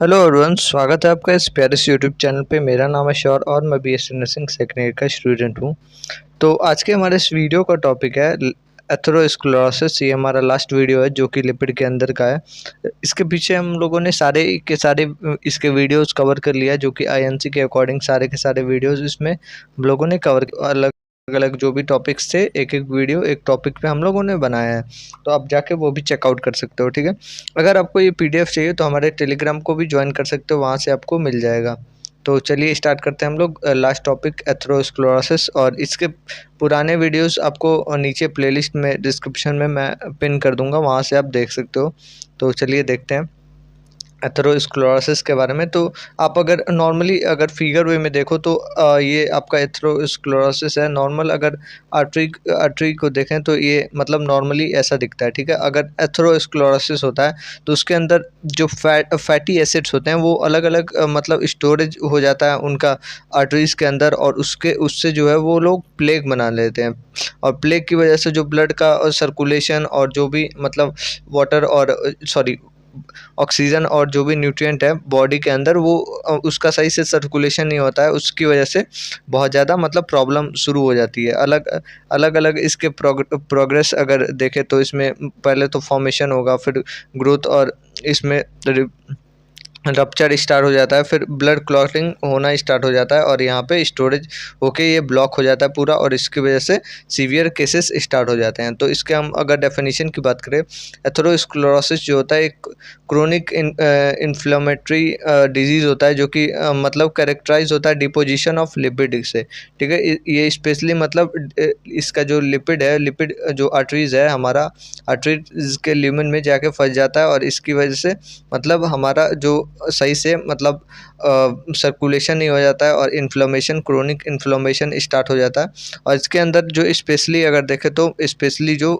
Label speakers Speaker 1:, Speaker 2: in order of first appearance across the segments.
Speaker 1: Hello everyone, स्वागत है आपका इस प्यारे से यूट्यूब चैनल पे। मेरा नाम है शौर और मैं बीएससी नर्सिंग सेकंड ईयर का स्टूडेंट हूँ। तो आज के हमारे इस वीडियो का टॉपिक है एथेरोस्क्लेरोसिस। ये हमारा लास्ट वीडियो है जो कि लिपिड के अंदर का है। इसके पीछे हम लोगों ने सारे के सारे इसके वीडियोस कवर कर लिया जो कि आईएनसी के अकॉर्डिंग सारे के सारे वीडियोस इसमें हम लोगों ने कवर अलग अलग जो भी टॉपिक्स थे, एक एक वीडियो एक टॉपिक पे हम लोगों ने बनाया है। तो आप जाके वो भी चेकआउट कर सकते हो, ठीक है। अगर आपको ये पीडीएफ चाहिए तो हमारे टेलीग्राम को भी ज्वाइन कर सकते हो, वहाँ से आपको मिल जाएगा। तो चलिए स्टार्ट करते हैं हम लोग। लास्ट टॉपिक एथेरोस्क्लेरोसिस, और इसके पुराने वीडियोस आपको नीचे प्लेलिस्ट में डिस्क्रिप्शन में मैं पिन कर दूंगा, वहाँ से आप देख सकते हो। तो चलिए देखते हैं एथेरोस्क्लेरोसिस के बारे में। तो आप अगर नॉर्मली अगर फिगर वे में देखो तो ये आपका एथेरोस्क्लेरोसिस है। नॉर्मल अगर आर्टरी को देखें तो ये मतलब नॉर्मली ऐसा दिखता है, ठीक है। अगर एथेरोस्क्लेरोसिस होता है तो उसके अंदर जो फैटी एसिड्स होते हैं वो अलग अलग मतलब स्टोरेज हो जाता है उनका आर्टरीज के अंदर, और उसके उससे जो है वो लोग प्लेग बना लेते हैं। और प्लेग की वजह से जो ब्लड का सर्कुलेशन और जो भी मतलब वाटर और सॉरी ऑक्सीजन और जो भी न्यूट्रिएंट है बॉडी के अंदर वो उसका सही से सर्कुलेशन नहीं होता है। उसकी वजह से बहुत ज़्यादा मतलब प्रॉब्लम शुरू हो जाती है। अलग अलग अलग इसके प्रोग्रेस अगर देखें तो इसमें पहले तो फॉर्मेशन होगा, फिर ग्रोथ, और इसमें रप्चर स्टार्ट हो जाता है, फिर ब्लड क्लॉटिंग होना स्टार्ट हो जाता है, और यहाँ पे स्टोरेज होके ये ब्लॉक हो जाता है पूरा, और इसकी वजह से सीवियर केसेस स्टार्ट हो जाते हैं। तो इसके हम अगर डेफिनेशन की बात करें, एथेरोस्क्लेरोसिस जो होता है एक क्रोनिक इन्फ्लेमेटरी डिजीज़ होता है जो कि मतलब कैरेक्टराइज होता है डिपोजिशन ऑफ लिपिड से, ठीक है। ये स्पेशली मतलब इसका जो लिपिड है, लिपिड जो आर्टरीज है हमारा, आर्टरीज के ल्यूमेन में जाके फंस जाता है, और इसकी वजह से मतलब हमारा जो सही से मतलब सर्कुलेशन नहीं हो जाता है, और इन्फ्लेमेशन, क्रोनिक इन्फ्लेमेशन स्टार्ट हो जाता है। और इसके अंदर जो स्पेशली अगर देखें तो स्पेशली जो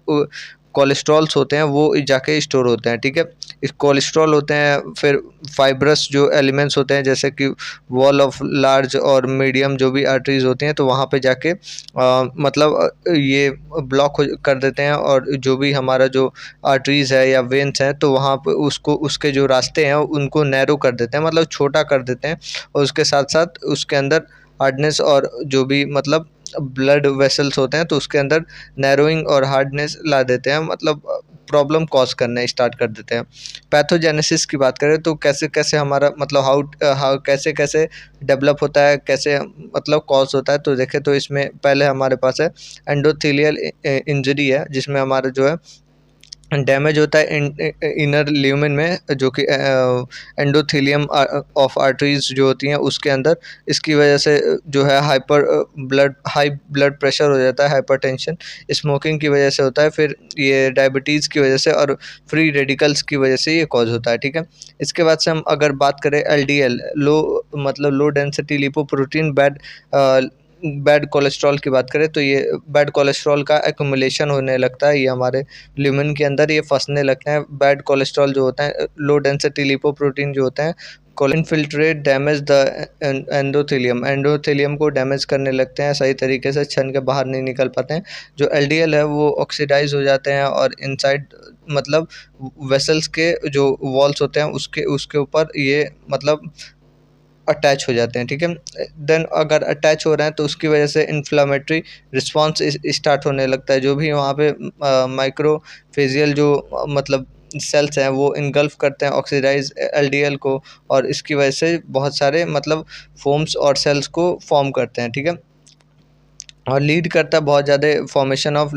Speaker 1: कोलेस्ट्रॉल्स होते हैं वो जाके स्टोर होते हैं, ठीक है। इस कोलेस्ट्रॉल होते हैं, फिर फाइब्रस जो एलिमेंट्स होते हैं जैसे कि वॉल ऑफ लार्ज और मीडियम जो भी आर्टरीज होती हैं, तो वहाँ पे जाके मतलब ये ब्लॉक कर देते हैं, और जो भी हमारा जो आर्टरीज है या वेन्स हैं तो वहाँ पे उसको उसके जो रास्ते हैं उनको नैरो कर देते हैं, मतलब छोटा कर देते हैं। और उसके साथ साथ उसके अंदर हार्डनेस और जो भी मतलब ब्लड वेसल्स होते हैं तो उसके अंदर नैरोइंग और हार्डनेस ला देते हैं, मतलब प्रॉब्लम कॉज करना स्टार्ट कर देते हैं। पैथोजेनेसिस की बात करें तो कैसे कैसे हमारा मतलब हाउ कैसे कैसे डेवलप होता है, कैसे मतलब कॉज होता है, तो देखें तो इसमें पहले हमारे पास है एंडोथेलियल इंजरी है, जिसमें हमारा जो है डैमेज होता है इनर ल्यूमेन में, जो कि एंडोथेलियम ऑफ आर्टरीज जो होती हैं उसके अंदर। इसकी वजह से जो है हाई ब्लड प्रेशर हो जाता है, हाइपरटेंशन स्मोकिंग की वजह से होता है, फिर ये डायबिटीज़ की वजह से और फ्री रेडिकल्स की वजह से ये कॉज होता है, ठीक है। इसके बाद से हम अगर बात करें एलडीएल, लो मतलब low density lipoprotein bad cholesterol की बात करें तो ये बैड कोलेस्ट्रॉल का एक्युमुलेशन होने लगता है, ये हमारे ल्यूमेन के अंदर ये फंसने लगते हैं। बैड कोलेस्ट्रॉल जो होता है, लो डेंसिटी लिपोप्रोटीन जो होते हैं, infiltrate damage the endothelium, endothelium को डैमेज करने लगते हैं, सही तरीके से छन के बाहर नहीं निकल पाते हैं। जो एलडीएल है वो ऑक्सीडाइज हो जाते हैं, और इनसाइड मतलब वेसल्स के जो वॉल्स होते हैं उसके उसके ऊपर ये मतलब अटैच हो जाते हैं, ठीक है। देन अगर अटैच हो रहे हैं तो उसकी वजह से इन्फ्लामेटरी रिस्पॉन्स स्टार्ट होने लगता है। जो भी वहाँ पे माइक्रोफेजियल जो मतलब सेल्स हैं वो इनगल्फ करते हैं ऑक्सीडाइज एलडीएल को, और इसकी वजह से बहुत सारे मतलब फोम्स और सेल्स को फॉर्म करते हैं, ठीक है। और लीड करता है बहुत ज़्यादा formation of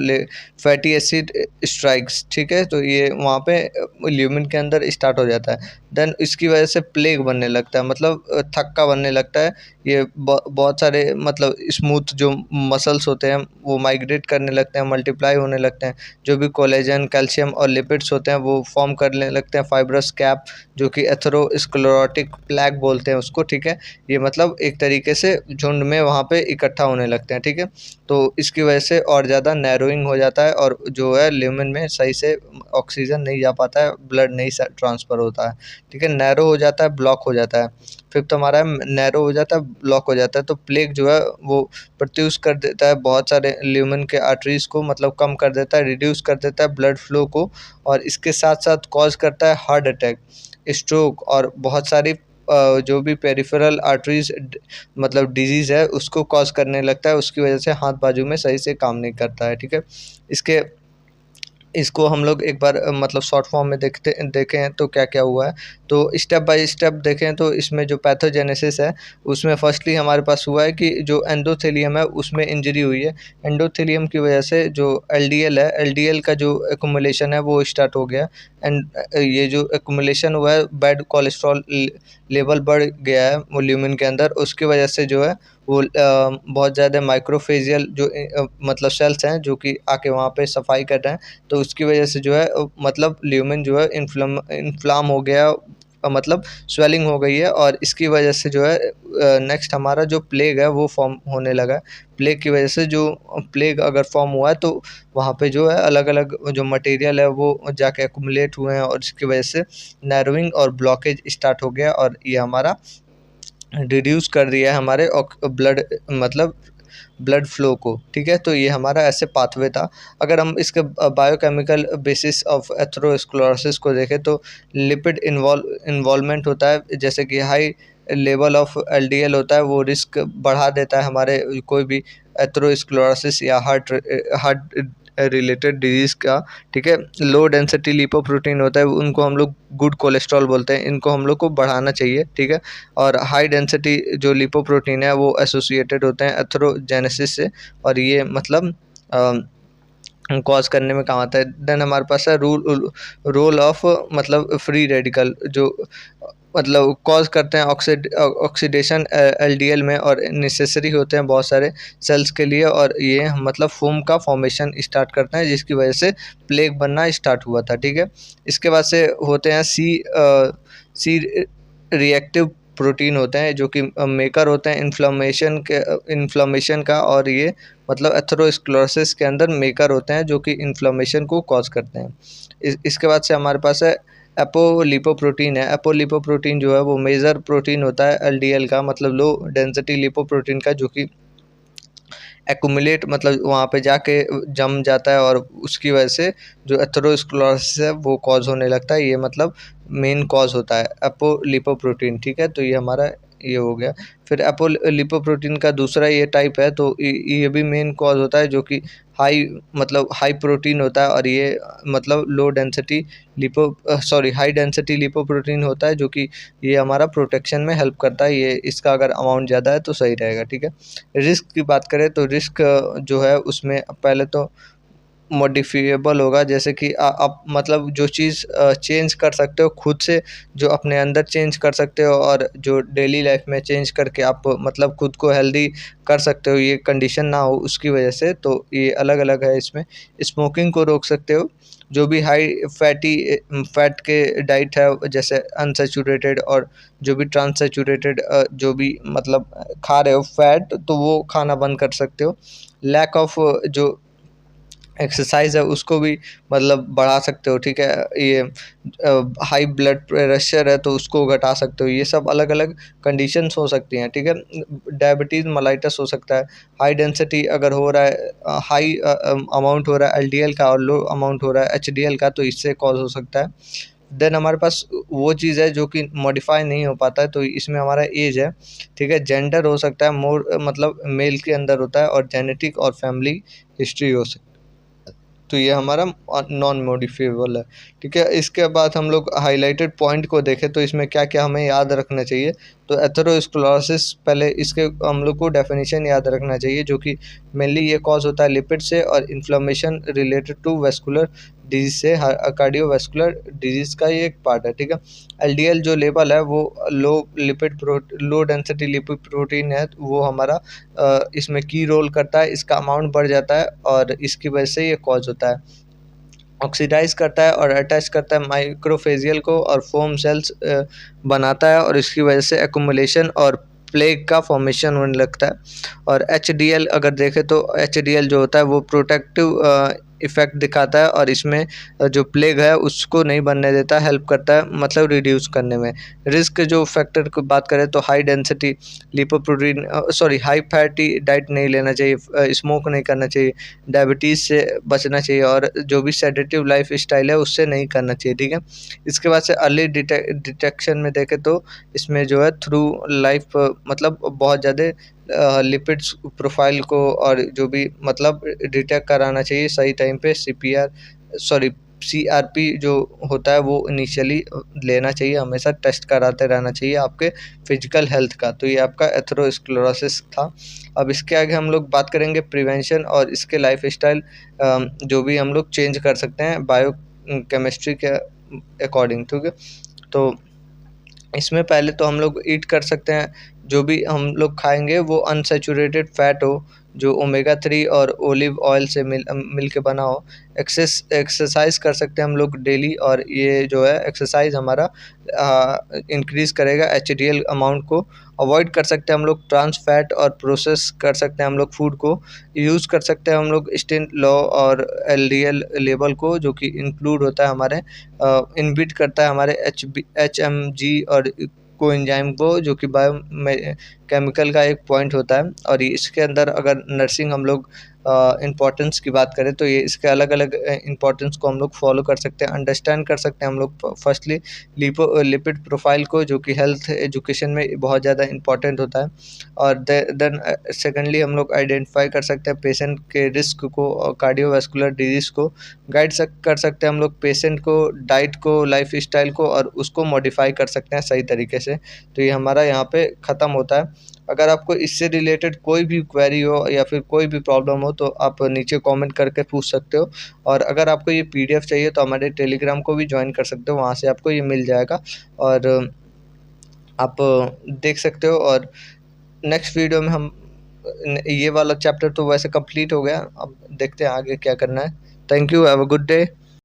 Speaker 1: fatty acid strikes, ठीक है। तो ये वहाँ पे ल्यूमेन के अंदर स्टार्ट हो जाता है। देन इसकी वजह से प्लेग बनने लगता है, मतलब थक्का बनने लगता है। ये बहुत सारे मतलब स्मूथ जो मसल्स होते हैं वो माइग्रेट करने लगते हैं, मल्टीप्लाई होने लगते हैं। जो भी कोलेजन, कैल्शियम और लिपिड्स होते हैं वो फॉर्म करने लगते हैं फाइब्रस कैप, जो कि एथेरोस्क्लेरोटिक प्लैक बोलते हैं उसको, ठीक है। ये मतलब एक तरीके से झुंड में वहाँ पे इकट्ठा होने लगते हैं, ठीक है। तो इसकी वजह से और ज़्यादा नैरोइंग हो जाता है, और जो है ल्यूमेन में सही से ऑक्सीजन नहीं जा पाता है, ब्लड नहीं ट्रांसफ़र होता है, ठीक है, नैरो हो जाता है, ब्लॉक हो जाता है। फिफ्थ हमारा नैरो हो जाता है, ब्लॉक हो जाता है। तो प्लेग जो है वो प्रोड्यूस कर देता है बहुत सारे ल्यूमन के आर्टरीज को, मतलब कम कर देता है, रिड्यूस कर देता है ब्लड फ्लो को, और इसके साथ साथ कॉज करता है हार्ट अटैक, स्ट्रोक और बहुत सारी जो भी पेरिफेरल आर्टरीज मतलब डिजीज़ है उसको कॉज करने लगता है। उसकी वजह से हाथ बाजू में सही से काम नहीं करता है। ठीक है, इसके इसको हम लोग एक बार मतलब शॉर्ट फॉर्म में देखें तो क्या क्या हुआ है। तो स्टेप बाय स्टेप देखें तो इसमें जो पैथोजेनेसिस है उसमें फर्स्टली हमारे पास हुआ है कि जो एंडोथेलियम है उसमें इंजरी हुई है। एंडोथेलियम की वजह से जो एलडीएल है, एलडीएल का जो एक्युमुलेशन है वो स्टार्ट हो गया। एंड ये जो एक्युमुलेशन हुआ है, बैड कोलेस्ट्रॉल लेवल बढ़ गया है वो ल्यूमेन के अंदर। उसकी वजह से जो है वो बहुत ज़्यादा माइक्रोफेजियल जो मतलब सेल्स हैं जो कि आके वहाँ पे सफाई कर रहे हैं। तो उसकी वजह से जो है मतलब ल्यूमेन जो है इन्फ्लाम हो गया, मतलब स्वेलिंग हो गई है। और इसकी वजह से जो है नेक्स्ट हमारा जो प्लेग है वो फॉर्म होने लगा है। प्लेग की वजह से जो प्लेग अगर फॉर्म हुआ है तो वहाँ पे जो है अलग अलग जो मटेरियल है वो जाके एक्युमुलेट हुए हैं, और इसकी वजह से नैरोइंग और ब्लॉकेज स्टार्ट हो गया, और ये हमारा रिड्यूस कर दिया है हमारे ब्लड मतलब ब्लड फ्लो को। ठीक है, तो ये हमारा ऐसे पाथवे था। अगर हम इसके बायोकेमिकल बेसिस ऑफ एथेरोस्क्लेरोसिस को देखें तो लिपिड इन्वॉल्वमेंट होता है, जैसे कि हाई लेवल ऑफ एलडीएल होता है, वो रिस्क बढ़ा देता है हमारे कोई भी एथेरोस्क्लेरोसिस या हार्ट रिलेटेड डिजीज़ का। ठीक है, लो डेंसिटी लिपोप्रोटीन होता है, उनको हम लोग गुड कोलेस्ट्रॉल बोलते हैं, इनको हम लोग को बढ़ाना चाहिए। ठीक है, और हाई डेंसिटी जो लिपोप्रोटीन है वो एसोसिएटेड होते हैं एथेरोजेनेसिस से, और ये मतलब कॉज करने में काम आता है। देन हमारे पास है रोल ऑफ मतलब फ्री रेडिकल, जो मतलब कॉज करते हैं ऑक्सीडेशन एलडीएल में, और नेसेसरी होते हैं बहुत सारे सेल्स के लिए, और ये मतलब फोम का फॉर्मेशन स्टार्ट करते हैं जिसकी वजह से प्लेग बनना स्टार्ट हुआ था। ठीक है, इसके बाद से होते हैं सी रिएक्टिव प्रोटीन होते हैं जो कि मेकर होते हैं इन्फ्लामेशन का, और ये मतलब एथेरोस्क्लेरोसिस के अंदर मेकर होते हैं जो कि इन्फ्लामेशन को कॉज करते हैं। इसके बाद से हमारे पास है एपोलिपोप्रोटीन है। एपोलिपोप्रोटीन जो है वो मेजर प्रोटीन होता है एलडीएल का, मतलब लो डेंसिटी लिपोप्रोटीन का, जो कि एक्युमुलेट मतलब वहाँ पे जाके जम जाता है, और उसकी वजह से जो एथेरोस्क्लेरोसिस है वो कॉज होने लगता है। ये मतलब मेन कॉज होता है एपोलिपोप्रोटीन। ठीक है, तो ये हमारा ये हो गया। फिर एपोलिपोप्रोटीन का दूसरा ये टाइप है, तो ये भी मेन कॉज होता है जो कि हाई प्रोटीन होता है, और ये मतलब हाई डेंसिटी लिपोप्रोटीन होता है, जो कि ये हमारा प्रोटेक्शन में हेल्प करता है। ये इसका अगर अमाउंट ज़्यादा है तो सही रहेगा। ठीक है, रिस्क की बात करें तो रिस्क जो है उसमें पहले तो मॉडिफिएबल होगा, जैसे कि आप मतलब जो चीज़ चेंज कर सकते हो खुद से, जो अपने अंदर चेंज कर सकते हो, और जो डेली लाइफ में चेंज करके आप मतलब खुद को हेल्दी कर सकते हो, ये कंडीशन ना हो उसकी वजह से, तो ये अलग अलग है। इसमें स्मोकिंग को रोक सकते हो, जो भी हाई फैट के डाइट है जैसे अनसेचुरेटेड और जो भी ट्रांससेचुरेटेड जो भी मतलब खा रहे हो फैट, तो वो खाना बंद कर सकते हो। लैक ऑफ जो एक्सरसाइज है उसको भी मतलब बढ़ा सकते हो। ठीक है, ये हाई ब्लड प्रेशर है तो उसको घटा सकते हो। ये सब अलग अलग कंडीशंस हो सकती हैं। ठीक है, डायबिटीज़ मेलाइटस हो सकता है। हाई डेंसिटी अगर हो रहा है, हाई अमाउंट हो रहा है एलडीएल का और लो अमाउंट हो रहा है एचडीएल का, तो इससे कॉज हो सकता है। देन हमारे पास वो चीज़ है जो कि मॉडिफाई नहीं हो पाता है, तो इसमें हमारा एज है। ठीक है, जेंडर हो सकता है, मोर मतलब मेल के अंदर होता है, और जेनेटिक और फैमिली हिस्ट्री हो सकती है। तो ये हमारा नॉन मॉडिफिएबल है। ठीक है, इसके बाद हम लोग हाईलाइटेड पॉइंट को देखें तो इसमें क्या क्या हमें याद रखना चाहिए। तो एथेरोस्क्लेरोसिस, पहले इसके हम लोग को डेफिनेशन याद रखना चाहिए, जो कि मेनली ये कॉज होता है लिपिड से, और inflammation related to vascular disease से, कार्डियोवेस्कुलर डिजीज का ये एक पार्ट है। ठीक है, एलडीएल जो लेवल है वो लो डेंसिटी लिपिड प्रोटीन है, वो हमारा इसमें की रोल करता है, इसका अमाउंट बढ़ जाता है, और इसकी वजह से ये कॉज होता है। ऑक्सीडाइज करता है और अटैच करता है माइक्रोफेजियल को, और फोम सेल्स बनाता है, और इसकी वजह से एक्युमुलेशन और प्लेग का फॉर्मेशन होने लगता है। और एचडीएल अगर देखें तो एचडीएल जो होता है वो प्रोटेक्टिव इफ़ेक्ट दिखाता है और इसमें जो प्लेग है उसको नहीं बनने देता, हेल्प करता है मतलब रिड्यूस करने में। रिस्क जो फैक्टर की बात करें तो high density lipoprotein high fatty diet नहीं लेना चाहिए, स्मोक नहीं करना चाहिए, डायबिटीज़ से बचना चाहिए और जो भी सेडेटिव लाइफ स्टाइल है उससे नहीं करना चाहिए, ठीक है। इसके बाद से अर्ली डिटेक्शन में देखें तो इसमें जो है थ्रू लाइफ मतलब बहुत ज़्यादा लिपिड्स प्रोफाइल को और जो भी मतलब डिटेक्ट कराना चाहिए सही टाइम पे। सीआरपी जो होता है वो इनिशियली लेना चाहिए, हमेशा टेस्ट कराते रहना चाहिए आपके फिजिकल हेल्थ का। तो ये आपका एथेरोस्क्लेरोसिस था। अब इसके आगे हम लोग बात करेंगे प्रिवेंशन और इसके लाइफ स्टाइल जो भी हम लोग चेंज कर सकते हैं बायो केमिस्ट्री के अकॉर्डिंग, ठीक है। तो इसमें पहले तो हम लोग ईट कर सकते हैं, जो भी हम लोग खाएंगे वो अनसैचुरेटेड फैट हो, जो ओमेगा 3 और ओलिव ऑयल से मिल के बना हो। एक्सरसाइज कर सकते हैं हम लोग डेली, और ये जो है एक्सरसाइज हमारा इंक्रीज़ करेगा एचडीएल अमाउंट को। अवॉइड कर सकते हैं हम लोग ट्रांस फैट और प्रोसेस कर सकते हैं हम लोग फूड को। यूज़ कर सकते हैं हम लोग स्टेन लॉ और एलडीएल लेवल को, जो कि इंक्लूड होता है हमारे इनबिट करता है हमारे एचएमजी और कोएंजाइम को, जो कि बायो केमिकल का एक पॉइंट होता है। और इसके अंदर अगर नर्सिंग हम लोग इम्पोर्टेंस की बात करें तो ये इसके अलग अलग इम्पोर्टेंस को हम लोग फॉलो कर सकते हैं, अंडरस्टैंड कर सकते हैं हम लोग। फर्स्टली लिपिड प्रोफाइल को, जो कि हेल्थ एजुकेशन में बहुत ज़्यादा इंपॉर्टेंट होता है। और देन सेकेंडली हम लोग आइडेंटिफाई कर सकते हैं पेशेंट के रिस्क को और कार्डियोवास्कुलर डिजीज़ को गाइड कर सकते हैं हम लोग पेशेंट को, डाइट को, लाइफ स्टाइल को, और उसको मॉडिफाई कर सकते हैं सही तरीके से। तो ये हमारा यहाँ पे ख़त्म होता है। अगर आपको इससे रिलेटेड कोई भी क्वेरी हो या फिर कोई भी प्रॉब्लम हो तो आप नीचे कमेंट करके पूछ सकते हो। और अगर आपको ये पीडीएफ चाहिए तो हमारे टेलीग्राम को भी ज्वाइन कर सकते हो, वहाँ से आपको ये मिल जाएगा और आप देख सकते हो। और नेक्स्ट वीडियो में हम ये वाला चैप्टर तो वैसे कंप्लीट हो गया, अब देखते हैं आगे क्या करना है। Thank you, have a good day.